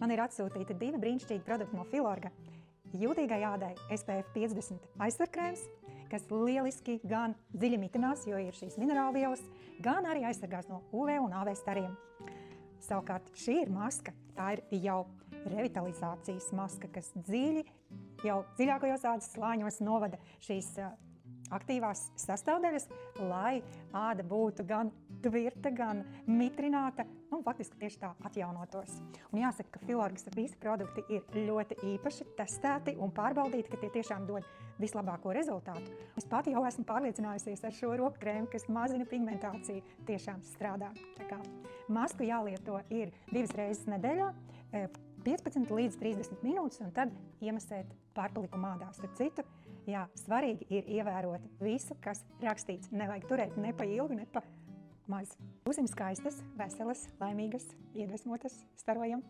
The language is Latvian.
Man ir atsūtīti 2 brīnišķīgi produkti no Filorga. Jūtīgai ādai SPF 50 aizsarkrēms, kas lieliski gan dziļi mitinās, jo ir šīs minerālvielas, gan arī aizsargās no UV un AV stariem. Savukārt šī ir maska, tā ir jau revitalizācijas maska, kas jau dziļākajos ādas slāņos novada šīs aktīvās sastāvdaļas, lai āda būtu gan tvirta, gan mitrināta, faktiski tieši tā atjaunotos. Un jāsaka, ka Filorgas visi produkti ir ļoti īpaši testēti un pārbaudīti, ka tie tiešām dod vislabāko rezultātu. Es pati jau esmu pārliecinājusies ar šo roku krēmu, kas mazina pigmentāciju, tiešām strādā. Tā kā masku jālieto ir 2 reizes nedēļā, 15 līdz 30 minūtes, un tad iemasēt pārpalikumu ādā. Starp citu, svarīgi ir ievērot visu, kas rakstīts. Nevajag turēt ne pa ilgu, ne pa maz. Būsim skaistas, veselas, laimīgas, iedvesmotas, starojam!